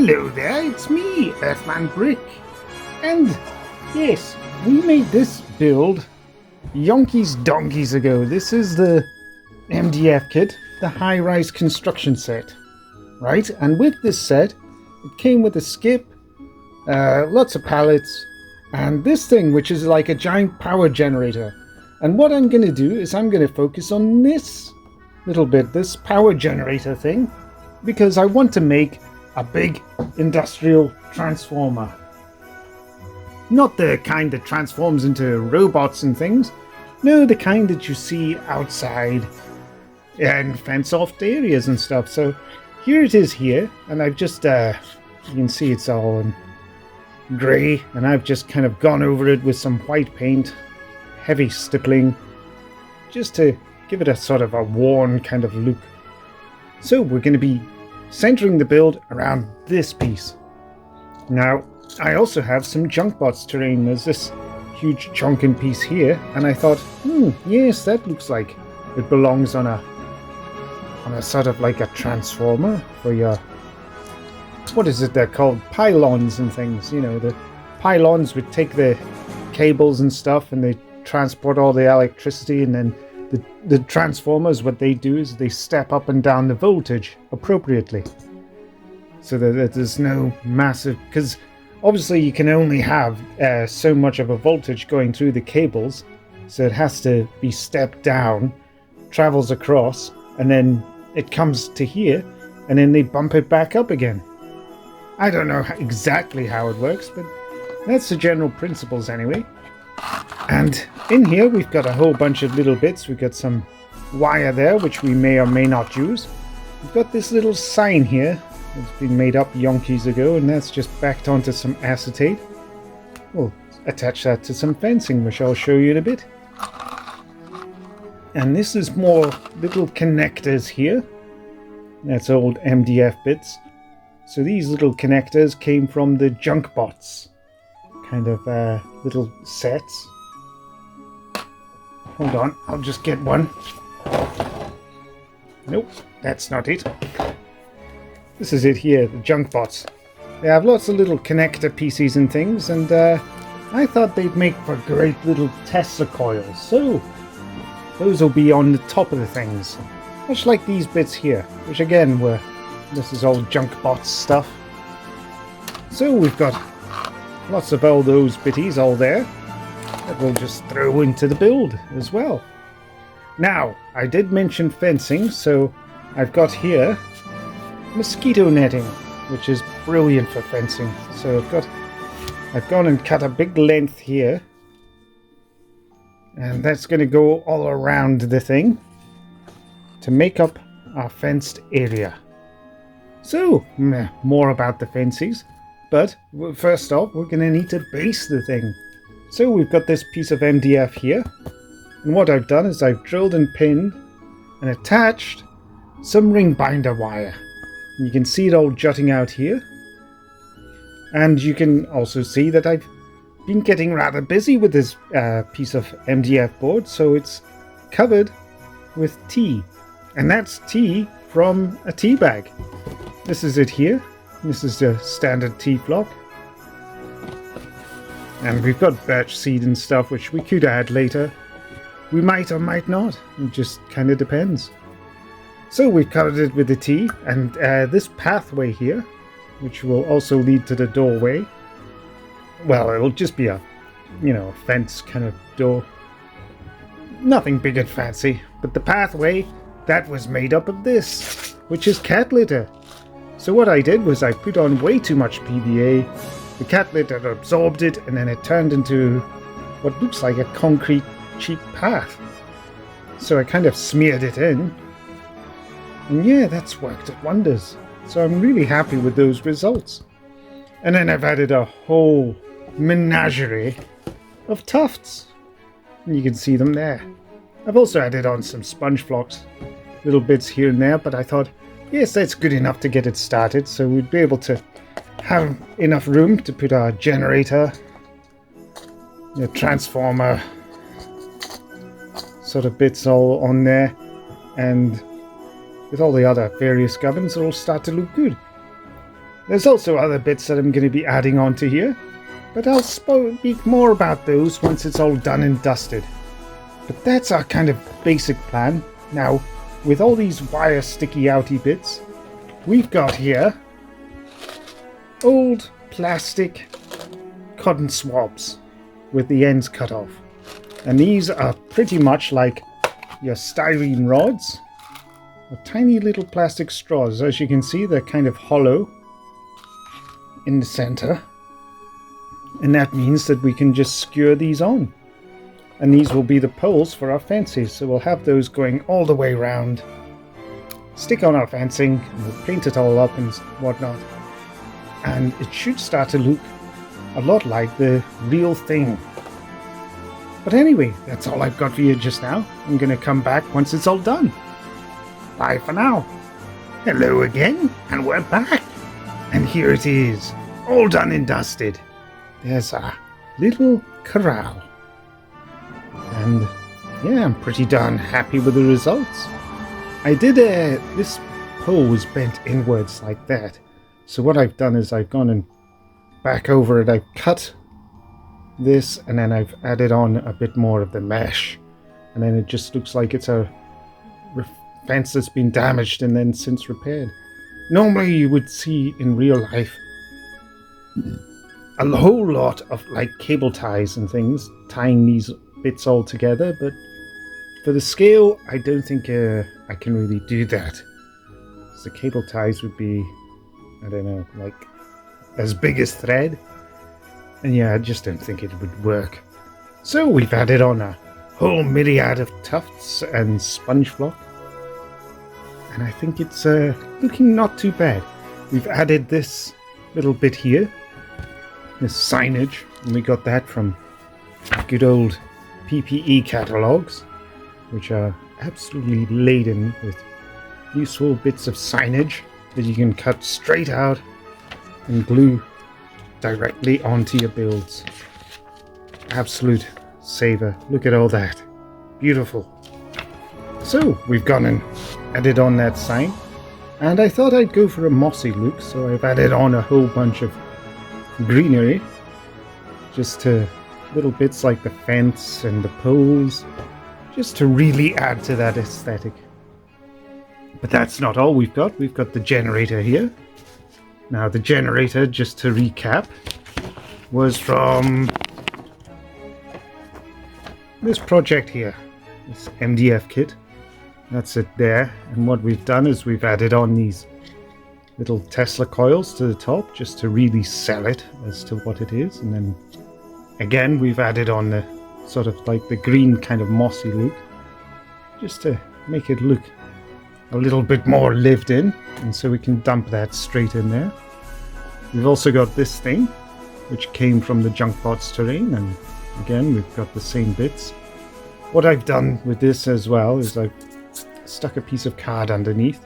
Hello there, it's me, earthmanbrick. And yes, we made this build yonkies donkeys ago. This is the MDF kit, the high-rise construction set, right? And with this set, it came with a skip, lots of pallets, and this thing, which is like a giant power generator. And what I'm going to do is I'm going to focus on this little bit, this power generator thing, because I want to make a big industrial transformer. Not the kind that transforms into robots and things. No, the kind that you see outside and fence-off areas and stuff. So here it is here, and I've just, you can see it's all in grey, and I've just kind of gone over it with some white paint, heavy stippling, just to give it a sort of a worn kind of look. So we're going to be centering the build around this piece. Now, I also have some junk bots terrain. There's this huge chunkin piece here, and I thought, yes, that looks like it belongs on a sort of like a transformer for your, what is it they're called? Pylons and things. You know, the pylons would take the cables and stuff and they transport all the electricity, and then the transformers, what they do is they step up and down the voltage appropriately. So that there's no massive, because obviously you can only have so much of a voltage going through the cables, so it has to be stepped down, travels across, and then it comes to here, and then they bump it back up again. I don't know exactly how it works, but that's the general principles anyway. And in here we've got a whole bunch of little bits. We've got some wire there, which we may or may not use. We've got this little sign here. It's been made up yonkies ago, and that's just backed onto some acetate. We'll attach that to some fencing, which I'll show you in a bit. And this is more little connectors here. That's old MDF bits. So these little connectors came from the junk bots. Kind of little sets. Hold on, I'll just get one. Nope, that's not it. This is it here, the junk bots. They have lots of little connector pieces and things, and I thought they'd make for great little Tesla coils. So those will be on the top of the things. Much like these bits here, which again this is all junk bots stuff. So we've got lots of all those bitties all there that we'll just throw into the build as well. Now, I did mention fencing, so I've got here mosquito netting, which is brilliant for fencing. So I've gone and cut a big length here, and that's going to go all around the thing to make up our fenced area. So, more about the fences. But first off, we're going to need to base the thing. So we've got this piece of MDF here. And what I've done is I've drilled and pinned and attached some ring binder wire. And you can see it all jutting out here. And you can also see that I've been getting rather busy with this piece of MDF board. So it's covered with tea. And that's tea from a tea bag. This is it here. This is the standard tea flock. And we've got birch seed and stuff, which we could add later. We might or might not. It just kind of depends. So we've covered it with the tea, and this pathway here, which will also lead to the doorway. Well, it'll just be a fence kind of door. Nothing big and fancy. But the pathway, that was made up of this, which is cat litter. So what I did was I put on way too much PVA, the cat litter absorbed it, and then it turned into what looks like a concrete cheap path. So I kind of smeared it in, and yeah, that's worked wonders. So I'm really happy with those results. And then I've added a whole menagerie of tufts, and you can see them there. I've also added on some sponge flocks, little bits here and there, but I thought, yes, that's good enough to get it started, so we'd be able to have enough room to put our generator, the transformer sort of bits all on there, and with all the other various gubbins, it'll start to look good. There's also other bits that I'm going to be adding onto here, but I'll speak more about those once it's all done and dusted. But that's our kind of basic plan. Now, with all these wire sticky outy bits, we've got here old plastic cotton swabs with the ends cut off. And these are pretty much like your styrene rods, or tiny little plastic straws. As you can see, they're kind of hollow in the center, and that means that we can just skewer these on, and these will be the poles for our fences. So we'll have those going all the way around, stick on our fencing, and we'll paint it all up and whatnot, and it should start to look a lot like the real thing. But anyway, that's all I've got for you just now. I'm going to come back once it's all done. Bye for now. Hello again, and we're back. And here it is, all done and dusted. There's a little corral. And yeah, I'm pretty darn happy with the results. I did this pole was bent inwards like that. So what I've done is I've gone and back over it. I've cut this, and then I've added on a bit more of the mesh. And then it just looks like it's a fence that's been damaged and then since repaired. Normally you would see in real life a whole lot of like cable ties and things tying these bits all together, but for the scale I don't think I can really do that. So the cable ties would be, I don't know, like as big as thread, and yeah, I just don't think it would work. So we've added on a whole myriad of tufts and sponge flock, and I think it's looking not too bad. We've added this little bit here, this signage, and we got that from good old PPE catalogs, which are absolutely laden with useful bits of signage that you can cut straight out and glue directly onto your builds. Absolute saver. Look at all that. Beautiful. So we've gone and added on that sign, and I thought I'd go for a mossy look, so I've added on a whole bunch of greenery, just to little bits like the fence and the poles, just to really add to that aesthetic. But that's not all we've got. We've got the generator here. Now the generator, just to recap, was from this project here, this MDF kit. That's it there. And what we've done is we've added on these little Tesla coils to the top just to really sell it as to what it is. And then again we've added on the sort of like the green kind of mossy look, just to make it look a little bit more lived in, and so we can dump that straight in there. We've also got this thing which came from the Junkbots terrain, and again we've got the same bits. What I've done with this as well is I've stuck a piece of card underneath.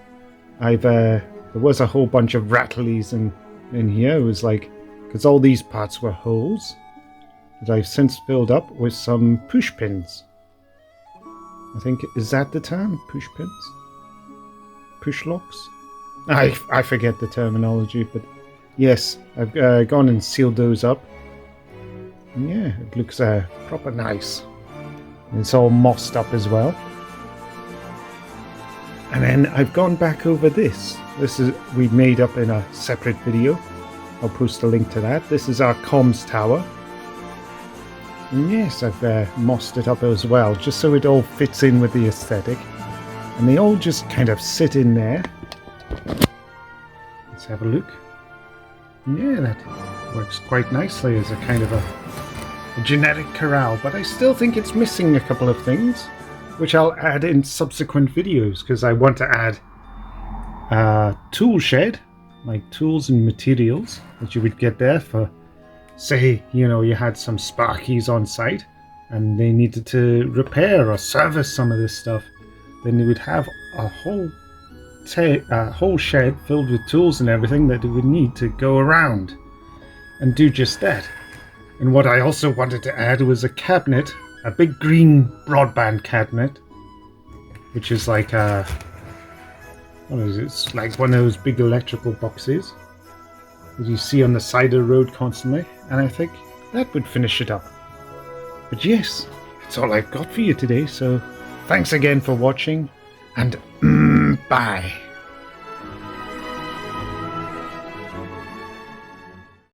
There was a whole bunch of rattlies in here. It was like, because all these parts were holes that I've since filled up with some push pins. I think, is that the term? Push pins? Push locks? I forget the terminology, but yes, I've gone and sealed those up. And yeah, it looks proper nice. And it's all mossed up as well. And then I've gone back over this. This is we made up in a separate video. I'll post a link to that. This is our comms tower. And yes, I've mossed it up as well, just so it all fits in with the aesthetic. And they all just kind of sit in there. Let's have a look. Yeah, that works quite nicely as a kind of a generic corral, but I still think it's missing a couple of things, which I'll add in subsequent videos, because I want to add a tool shed, like tools and materials that you would get there for, say, you know, you had some Sparkies on site and they needed to repair or service some of this stuff. Then they would have a whole shed filled with tools and everything that they would need to go around and do just that. And what I also wanted to add was a cabinet, a big green broadband cabinet, which is like what is it? It's like one of those big electrical boxes. that you see on the side of the road constantly, and I think that would finish it up. But yes, that's all I've got for you today, so thanks again for watching, and bye.